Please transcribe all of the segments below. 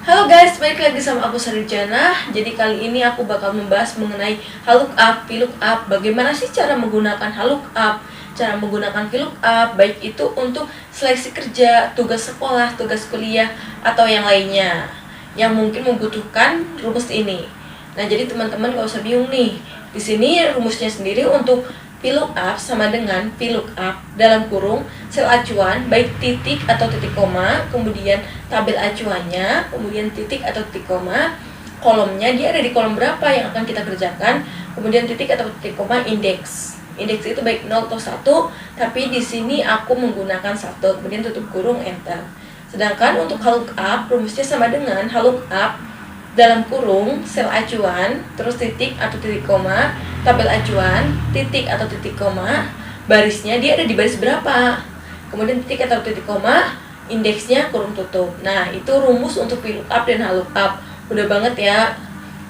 Halo guys, balik lagi sama aku Sarjana. Jadi kali ini aku bakal membahas mengenai HLOOKUP, VLOOKUP. Bagaimana sih cara menggunakan HLOOKUP, cara menggunakan VLOOKUP, baik itu untuk seleksi kerja, tugas sekolah, tugas kuliah, atau yang lainnya yang mungkin membutuhkan rumus ini. Nah, jadi teman-teman gak usah bingung nih. Di sini rumusnya sendiri untuk VLOOKUP sama dengan VLOOKUP dalam kurung sel acuan baik titik atau titik koma, kemudian tabel acuannya, kemudian titik atau titik koma, kolomnya dia ada di kolom berapa yang akan kita kerjakan, kemudian titik atau titik koma indeks. Indeks itu baik 0 atau 1, tapi di sini aku menggunakan 1, kemudian tutup kurung enter. Sedangkan untuk HLOOKUP rumusnya sama dengan HLOOKUP dalam kurung sel acuan, terus titik atau titik koma, tabel acuan, titik atau titik koma, barisnya dia ada di baris berapa, kemudian titik atau titik koma, indeksnya kurung tutup. Nah, itu rumus untuk VLOOKUP dan HLOOKUP. Udah banget ya.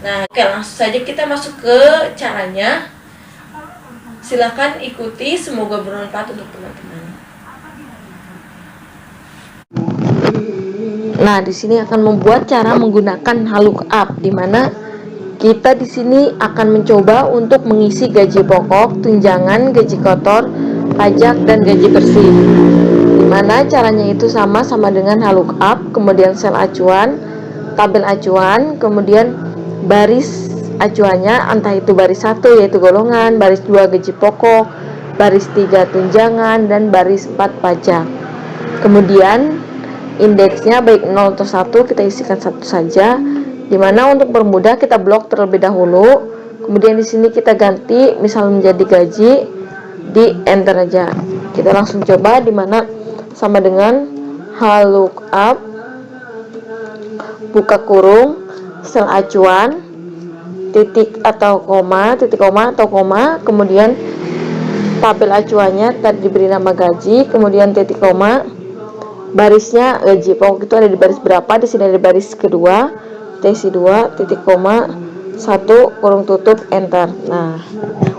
Nah, oke, langsung saja kita masuk ke caranya. Silahkan ikuti, semoga bermanfaat untuk teman-teman. Nah, di sini akan membuat cara menggunakan HLOOKUP, di mana kita di sini akan mencoba untuk mengisi gaji pokok, tunjangan, gaji kotor, pajak, dan gaji bersih. Di mana caranya itu sama dengan HLOOKUP, kemudian sel acuan, tabel acuan, kemudian baris acuannya, entah itu baris 1 yaitu golongan, baris 2 gaji pokok, baris 3 tunjangan, dan baris 4 pajak. Kemudian indeksnya baik 0 atau 1 kita isikan 1 saja, dimana untuk bermudah kita blok terlebih dahulu, kemudian di sini kita ganti misal menjadi gaji, di enter aja. Kita langsung coba, dimana sama dengan HLOOKUP buka kurung sel acuan titik atau koma, titik koma atau koma, kemudian tabel acuannya tadi diberi nama gaji, kemudian titik koma, barisnya gaji pokok itu ada di baris berapa, di sini ada di baris kedua, TC 2 titik koma 1 kurung tutup enter. Nah,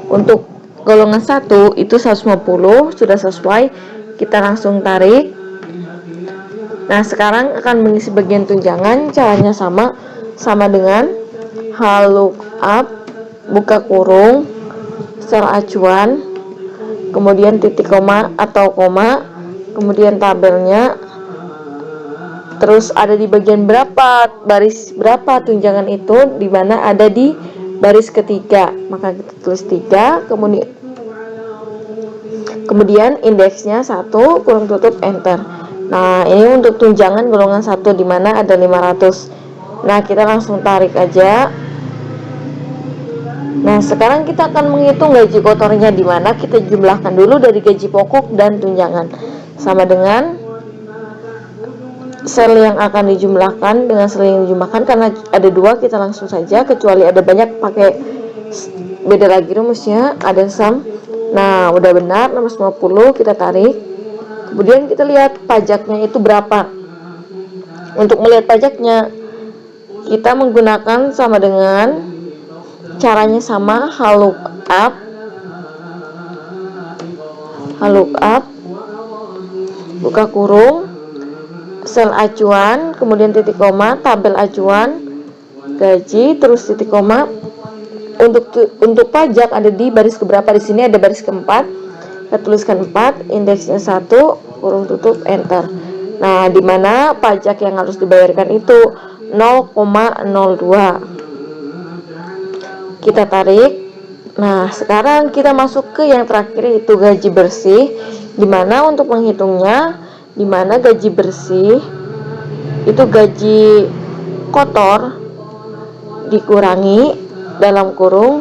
untuk golongan 1 itu 150 sudah sesuai, kita langsung tarik. Nah, sekarang akan mengisi bagian tunjangan, caranya sama dengan HLOOKUP buka kurung sel acuan, kemudian titik koma atau koma, kemudian tabelnya, terus ada di bagian berapa, baris berapa tunjangan itu, di mana ada di baris ketiga, maka kita tulis 3, kemudian indeksnya 1 kurung tutup enter. Nah, ini untuk tunjangan golongan 1 di mana ada 500. Nah, kita langsung tarik aja. Nah, sekarang kita akan menghitung gaji kotornya, di mana kita jumlahkan dulu dari gaji pokok dan tunjangan. Sama dengan sel yang akan dijumlahkan dengan sel yang dijumlahkan, karena ada 2 kita langsung saja, kecuali ada banyak pakai beda lagi rumusnya, ada sum. Nah, udah benar 650 kita tarik. Kemudian kita lihat pajaknya itu berapa. Untuk melihat pajaknya kita menggunakan sama dengan caranya sama HLOOKUP buka kurung sel acuan, kemudian titik koma, tabel acuan, gaji, terus titik koma. Untuk pajak ada di baris keberapa, di sini ada baris keempat, kita tuliskan 4, indeksnya 1 kurung tutup enter. Nah, dimana pajak yang harus dibayarkan itu 0,02. Kita tarik. Nah, sekarang kita masuk ke yang terakhir, yaitu gaji bersih, dimana untuk menghitungnya, dimana gaji bersih itu gaji kotor dikurangi dalam kurung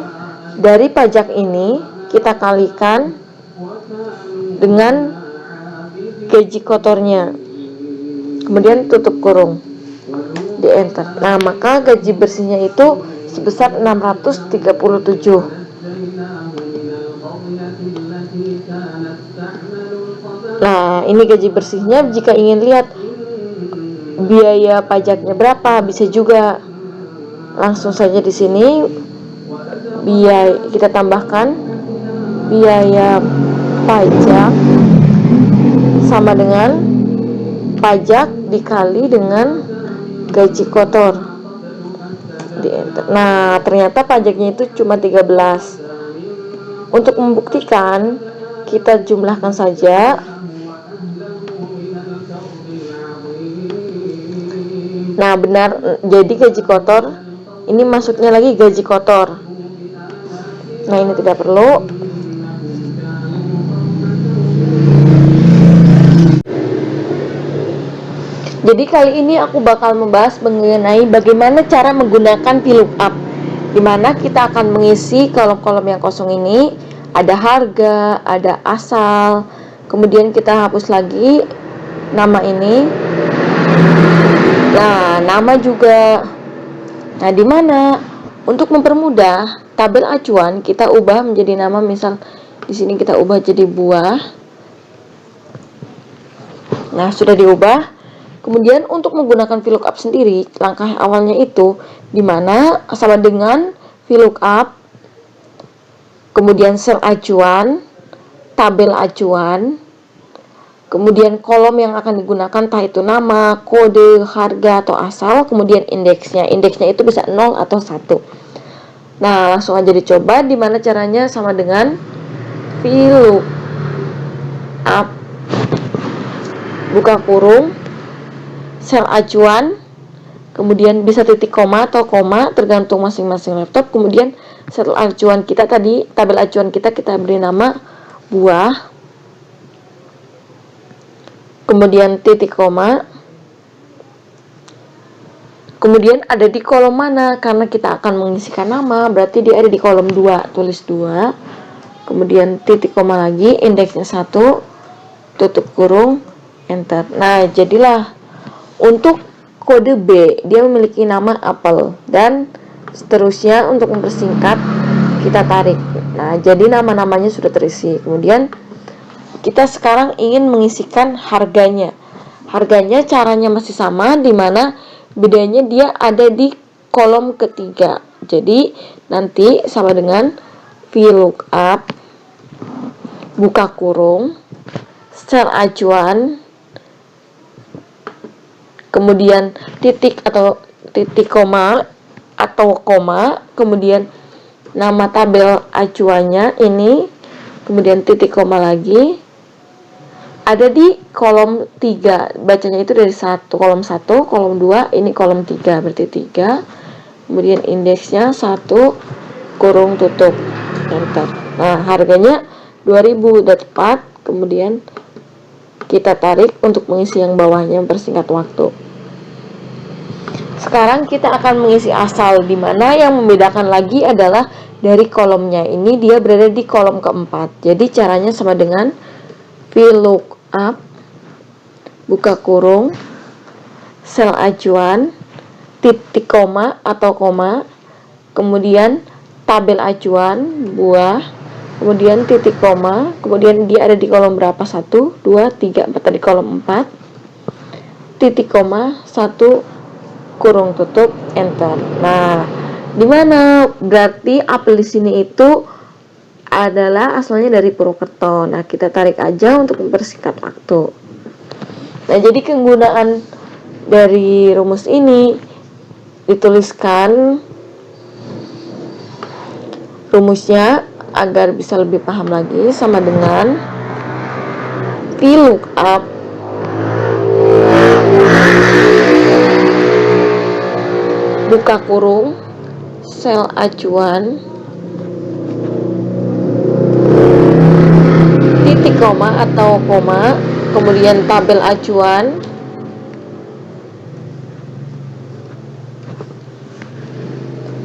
dari pajak ini, kita kalikan dengan gaji kotornya, kemudian tutup kurung, di enter. Nah, maka gaji bersihnya itu sebesar 637. Nah, ini gaji bersihnya. Jika ingin lihat biaya pajaknya berapa, bisa juga langsung saja di sini biaya kita tambahkan biaya pajak sama dengan pajak dikali dengan gaji kotor. Nah, ternyata pajaknya itu cuma 13. Untuk membuktikan, kita jumlahkan saja. Nah, benar, jadi gaji kotor ini masuknya lagi gaji kotor. Nah, ini tidak perlu. Jadi kali ini aku bakal membahas mengenai bagaimana cara menggunakan VLOOKUP, dimana kita akan mengisi kolom-kolom yang kosong ini. Ada harga, ada asal, kemudian kita hapus lagi nama ini. Nah, nama juga. Nah, dimana untuk mempermudah tabel acuan kita ubah menjadi nama, misal di sini kita ubah jadi buah. Nah, sudah diubah. Kemudian untuk menggunakan VLOOKUP sendiri, langkah awalnya itu dimana sama dengan VLOOKUP, kemudian sel acuan, tabel acuan, kemudian kolom yang akan digunakan entah itu nama, kode, harga, atau asal, kemudian indeksnya. Indeksnya itu bisa 0 atau 1. Nah, langsung aja dicoba. Dimana caranya sama dengan VLOOKUP, buka kurung, sel acuan, kemudian bisa titik koma atau koma tergantung masing-masing laptop. Kemudian sel acuan kita tadi, tabel acuan kita beri nama buah, kemudian titik koma, kemudian ada di kolom mana, karena kita akan mengisikan nama berarti dia ada di kolom 2, tulis 2, kemudian titik koma lagi, indeksnya 1, tutup kurung, enter. Nah, jadilah. Untuk kode B, dia memiliki nama apel, dan seterusnya. Untuk mempersingkat kita tarik. Nah, jadi nama-namanya sudah terisi. Kemudian kita sekarang ingin mengisikan harganya. Harganya caranya masih sama, dimana bedanya dia ada di kolom ketiga. Jadi nanti sama dengan VLOOKUP, buka kurung, sel acuan, kemudian titik atau titik koma atau koma, kemudian nama tabel acuannya ini, kemudian titik koma lagi, ada di kolom 3, bacanya itu dari kolom 1, kolom 2, ini kolom 3, berarti 3, kemudian indeksnya 1, kurung tutup, enter. Nah, harganya 2000 dapat. Kemudian kita tarik untuk mengisi yang bawahnya, mempersingkat waktu. Sekarang kita akan mengisi asal, dimana yang membedakan lagi adalah dari kolomnya. Ini dia berada di kolom keempat. Jadi caranya sama dengan VLOOKUP, buka kurung, sel acuan, titik koma atau koma, kemudian tabel acuan, buah, kemudian titik koma, kemudian dia ada di kolom berapa? 1, 2, 3, 4, tadi kolom 4, titik koma, 1, kurung tutup, enter. Nah, dimana berarti apel di sini itu adalah asalnya dari Purwokerto. Nah, kita tarik aja untuk mempersingkat waktu. Nah, jadi kegunaan dari rumus ini dituliskan rumusnya agar bisa lebih paham lagi, sama dengan VLOOKUP, buka kurung, sel acuan, titik koma atau koma, kemudian tabel acuan,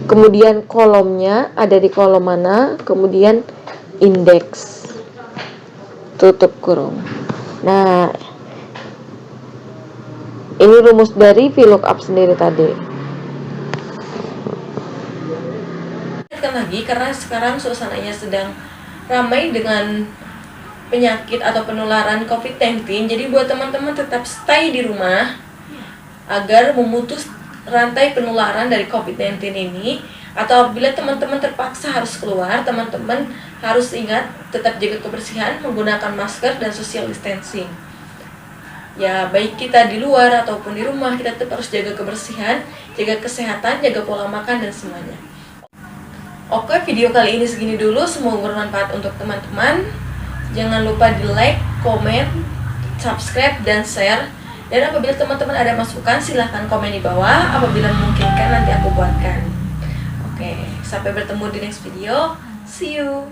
kemudian kolomnya ada di kolom mana, kemudian indeks, tutup kurung. Nah, ini rumus dari VLOOKUP sendiri tadi. Ingatkan lagi, karena sekarang suasananya sedang ramai dengan penyakit atau penularan COVID-19. Jadi buat teman-teman tetap stay di rumah agar memutus rantai penularan dari COVID-19 ini. Atau apabila teman-teman terpaksa harus keluar, teman-teman harus ingat tetap jaga kebersihan, menggunakan masker dan social distancing. Ya, baik kita di luar ataupun di rumah, kita tetap harus jaga kebersihan, jaga kesehatan, jaga pola makan dan semuanya. Oke, video kali ini segini dulu, semoga bermanfaat untuk teman-teman. Jangan lupa di like, komen, subscribe, dan share. Dan apabila teman-teman ada masukan, silahkan komen di bawah. Apabila memungkinkan, nanti aku buatkan. Oke, sampai bertemu di next video. See you.